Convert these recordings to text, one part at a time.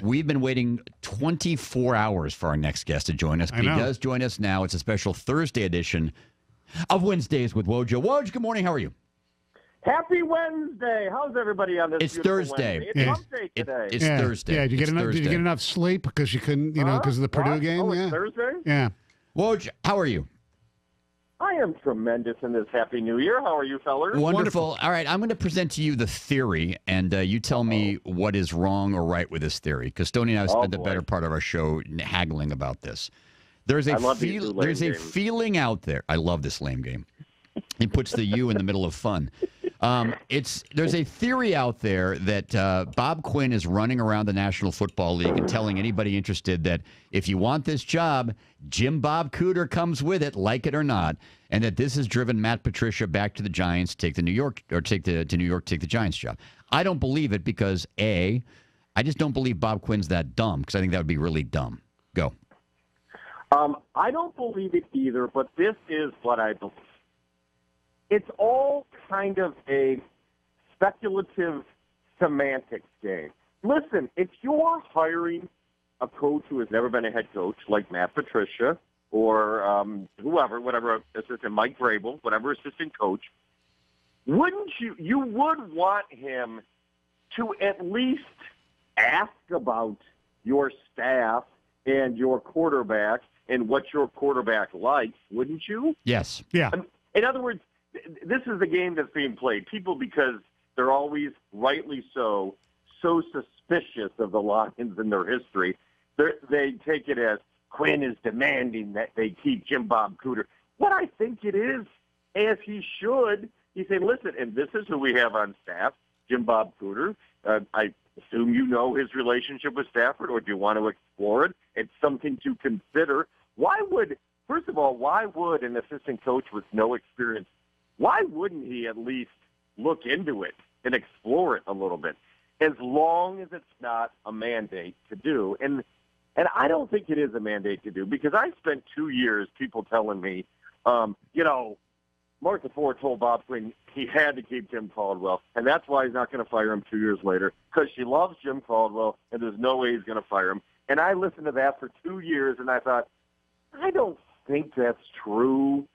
We've been waiting 24 hours for our next guest to join us. But he does join us now. It's a special Thursday edition of Wednesdays with Wojo. Woj, good morning. How are you? Happy Wednesday. How's everybody on this? It's Thursday. Wednesday? It's hump day today. It's Thursday. Yeah, did you get enough sleep because you couldn't, because of the Purdue game? Oh, it's Thursday? Yeah. Woj, how are you? I am tremendous in this Happy New Year. How are you, fellas? Wonderful. All right, I'm going to present to you the theory, and you tell me what is wrong or right with this theory, because Stoney and I have spent the better part of our show haggling about this. There's a feeling out there. I love this lame game. It puts the U in the middle of fun. There's a theory out there that Bob Quinn is running around the National Football League and telling anybody interested that if you want this job, Jim Bob Cooter comes with it, like it or not, and that this has driven Matt Patricia back to the Giants, take the New York Giants job. I don't believe it because I just don't believe Bob Quinn's that dumb, because I think that would be really dumb. Go. I don't believe it either, but this is what I believe. It's all kind of a speculative semantics game. Listen, if you're hiring a coach who has never been a head coach, like Matt Patricia or whatever assistant, Mike Vrabel, whatever assistant coach, wouldn't you would want him to at least ask about your staff and your quarterback and what your quarterback likes, wouldn't you? Yes. Yeah. In other words, this is the game that's being played. People, because they're always, rightly so suspicious of the Lions and their history, they take it as Quinn is demanding that they keep Jim Bob Cooter. What I think it is, as he should, he's saying, listen, and this is who we have on staff, Jim Bob Cooter. I assume you know his relationship with Stafford, or do you want to explore it? It's something to consider. First of all, why would an assistant coach with no experience, why wouldn't he at least look into it and explore it a little bit, as long as it's not a mandate to do? And I don't think it is a mandate to do, because I spent 2 years people telling me, Martha Ford told Bob Quinn he had to keep Jim Caldwell, and that's why he's not going to fire him 2 years later, because she loves Jim Caldwell, and there's no way he's going to fire him. And I listened to that for 2 years, and I thought, I don't think that's true.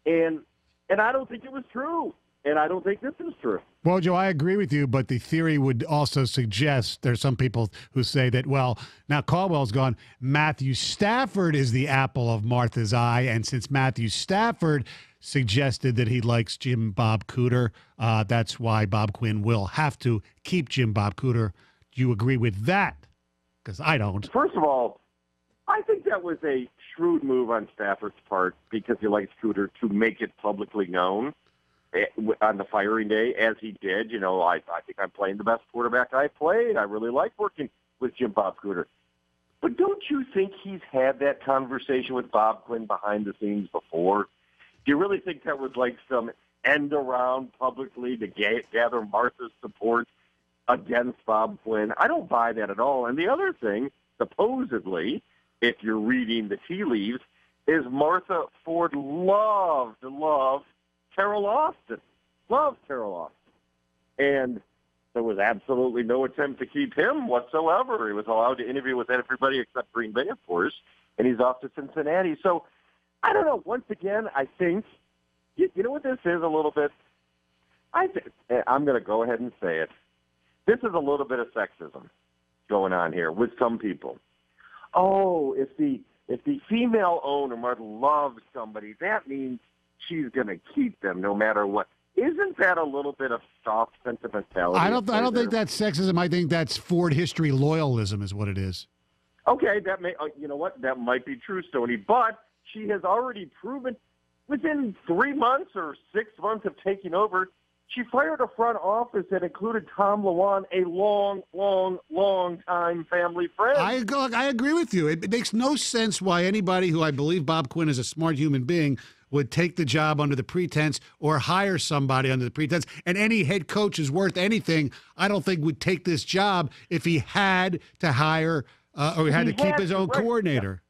And I don't think it was true. And I don't think this is true. Well, Joe, I agree with you, but the theory would also suggest there's some people who say that, well, now Caldwell's gone. Matthew Stafford is the apple of Martha's eye. And since Matthew Stafford suggested that he likes Jim Bob Cooter, that's why Bob Quinn will have to keep Jim Bob Cooter. Do you agree with that? Because I don't. First of all, I think that was a shrewd move on Stafford's part, because he likes Cooter, to make it publicly known on the firing day, as he did. I think I'm playing the best quarterback I played. I really like working with Jim Bob Cooter. But don't you think he's had that conversation with Bob Quinn behind the scenes before? Do you really think that was like some end around publicly to gather Martha's support against Bob Quinn? I don't buy that at all. And the other thing, supposedly, if you're reading the tea leaves, is Martha Ford loved Carol Austin. Loved Carol Austin. And there was absolutely no attempt to keep him whatsoever. He was allowed to interview with everybody except Green Bay, of course, and he's off to Cincinnati. So, I don't know. Once again, I think, you know what this is a little bit? I'm going to go ahead and say it. This is a little bit of sexism going on here with some people. Oh, if the female owner loves somebody, that means she's going to keep them no matter what. Isn't that a little bit of soft sentimentality? I don't think that's sexism. I think that's Ford history loyalism is what it is. Okay, you know what? That might be true, Stoney. But she has already proven within 3 months or 6 months of taking over, she fired a front office that included Tom Lewan, a long time family friend. I agree with you. It makes no sense why anybody who I believe Bob Quinn is a smart human being would take the job under the pretense or hire somebody under the pretense. And any head coach is worth anything, I don't think would take this job if he had to hire or he had to keep his own coordinator.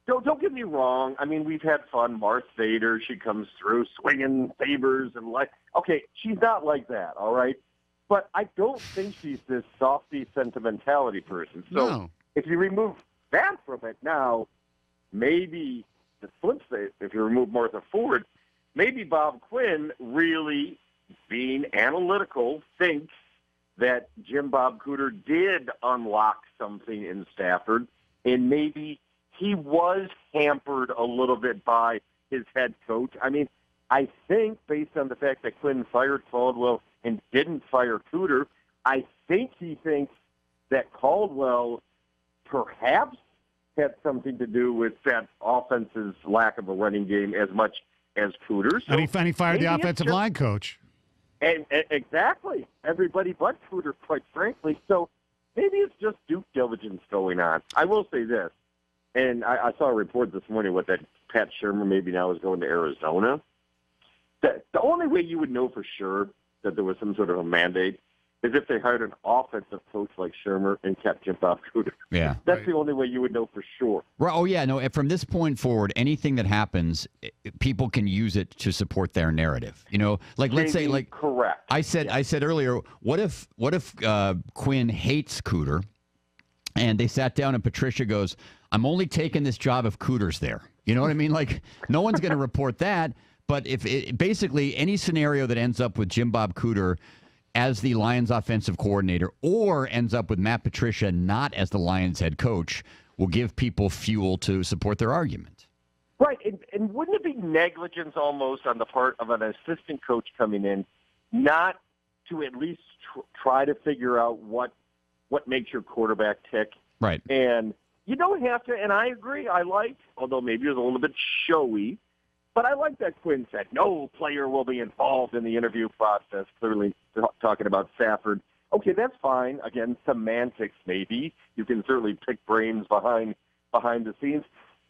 Don't get me wrong. I mean, we've had fun. Marth Vader, she comes through swinging sabers and okay, she's not like that, all right? But I don't think she's this softy sentimentality person. So no. if you remove that from it, now maybe the flip side, if you remove Martha Ford, maybe Bob Quinn, really being analytical, thinks that Jim Bob Cooter did unlock something in Stafford, and maybe he was hampered a little bit by his head coach. I mean, I think based on the fact that Quinn fired Caldwell and didn't fire Cooter, I think he thinks that Caldwell perhaps had something to do with that offense's lack of a running game as much as Cooter. So and he fired the offensive line coach. And exactly. Everybody but Cooter, quite frankly. So maybe it's just due diligence going on. I will say this, and I saw a report this morning with that Pat Shermer maybe now is going to Arizona. The only way you would know for sure that there was some sort of a mandate is if they hired an offensive coach like Shermer and kept Jim Bob Cooter. Yeah. That's the only way you would know for sure. Right. Oh, yeah. No, from this point forward, anything that happens, people can use it to support their narrative. You know, like let's say, like correct. I said earlier, what if Quinn hates Cooter, and they sat down and Patricia goes, "I'm only taking this job if Cooter's there." You know what I mean? Like no one's going to report that. But if basically any scenario that ends up with Jim Bob Cooter as the Lions offensive coordinator or ends up with Matt Patricia not as the Lions head coach will give people fuel to support their argument. Right. And wouldn't it be negligence almost on the part of an assistant coach coming in not to at least try to figure out what makes your quarterback tick? Right. And you don't have to, and I agree, although maybe it was a little bit showy, but I like that Quinn said no player will be involved in the interview process, clearly talking about Stafford. Okay, that's fine. Again, semantics maybe. You can certainly pick brains behind the scenes.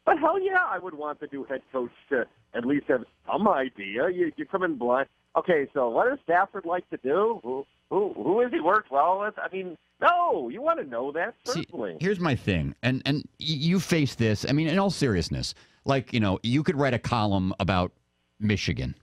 But hell yeah, I would want the new head coach to at least have some idea. You come in blind. Okay, so what does Stafford like to do? Who has he worked well with? I mean, no, you want to know that, certainly. See, here's my thing, and you face this. I mean, in all seriousness, like, you know, you could write a column about Michigan,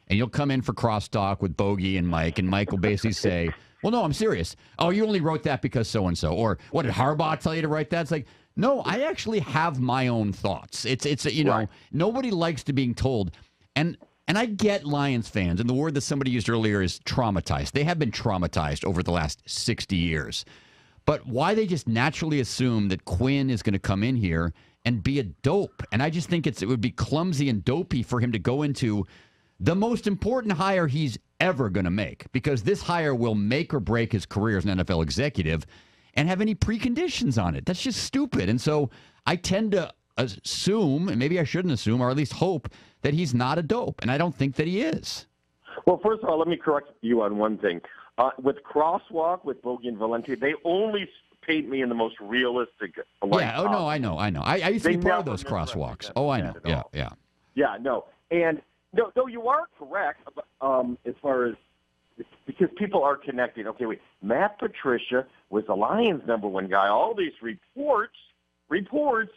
and you'll come in for crosstalk with Bogey and Mike will basically say, well, no, I'm serious. Oh, you only wrote that because so-and-so. Or what did Harbaugh tell you to write that? It's like, no, I actually have my own thoughts. It's you know, right. Nobody likes to being told. And I get Lions fans, and the word that somebody used earlier is traumatized. They have been traumatized over the last 60 years. But why they just naturally assume that Quinn is going to come in here and be a dope. And I just think it would be clumsy and dopey for him to go into the most important hire he's ever going to make, because this hire will make or break his career as an NFL executive and have any preconditions on it. That's just stupid. And so I tend to assume, and maybe I shouldn't assume, or at least hope, that he's not a dope. And I don't think that he is. Well, first of all, let me correct you on one thing. With Crosswalk, with Bogey and Valenti, they only paint me in the most realistic light. Yeah, oh, no, I know. I used to be part of those crosswalks. Oh, I know. Yeah. Yeah, no. And no, you are correct as far as, because people are connecting. Okay, wait, Matt Patricia was the Lions' #1 guy. All these reports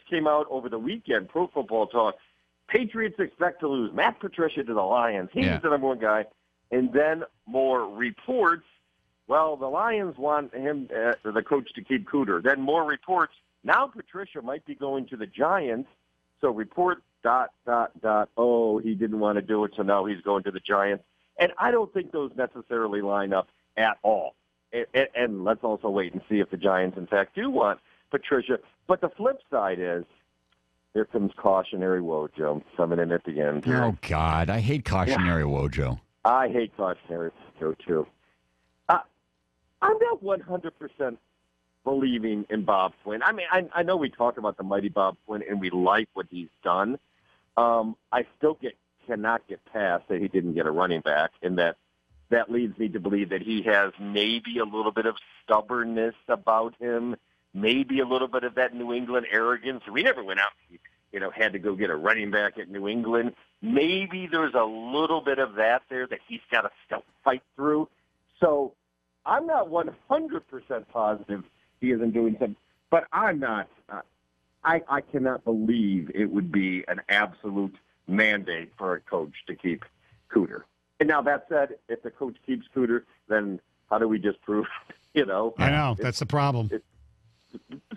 came out over the weekend, Pro Football Talk. Patriots expect to lose. Matt Patricia to the Lions. He's the #1 guy. And then more reports. Well, the Lions want him, the coach, to keep Cooter. Then more reports. Now Patricia might be going to the Giants. So report ... Oh, he didn't want to do it, so now he's going to the Giants. And I don't think those necessarily line up at all. And let's also wait and see if the Giants, in fact, do want Patricia. But the flip side is, here comes cautionary Wojo coming in at the end. Oh, God. I hate cautionary Wojo. I hate cautionary Wojo, too. I'm not 100% believing in Bob Quinn. I mean, I know we talk about the mighty Bob Quinn, and we like what he's done. I still cannot get past that he didn't get a running back, and that leads me to believe that he has maybe a little bit of stubbornness about him, maybe a little bit of that New England arrogance. We never went out and, had to go get a running back at New England. Maybe there's a little bit of that there that he's got to still fight through. So I'm not 100% positive he isn't doing something, but I'm not. I cannot believe it would be an absolute mandate for a coach to keep Cooter. And now that said, if the coach keeps Cooter, then how do we disprove? I know that's the problem.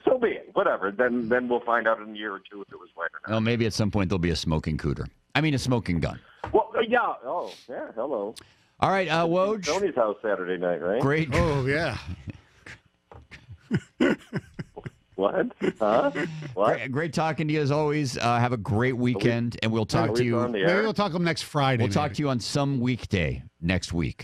so be it. Whatever. Then we'll find out in a year or two if it was right or not. Well, maybe at some point there'll be a smoking cooter. I mean, a smoking gun. Well, yeah. Oh, yeah. Hello. All right, Woj. Stoney's house Saturday night, right? Great. Oh, yeah. What? Huh? What? Great talking to you as always. Have a great weekend, and we'll talk to you. Maybe we'll talk to them next Friday. We'll talk to you on some weekday next week.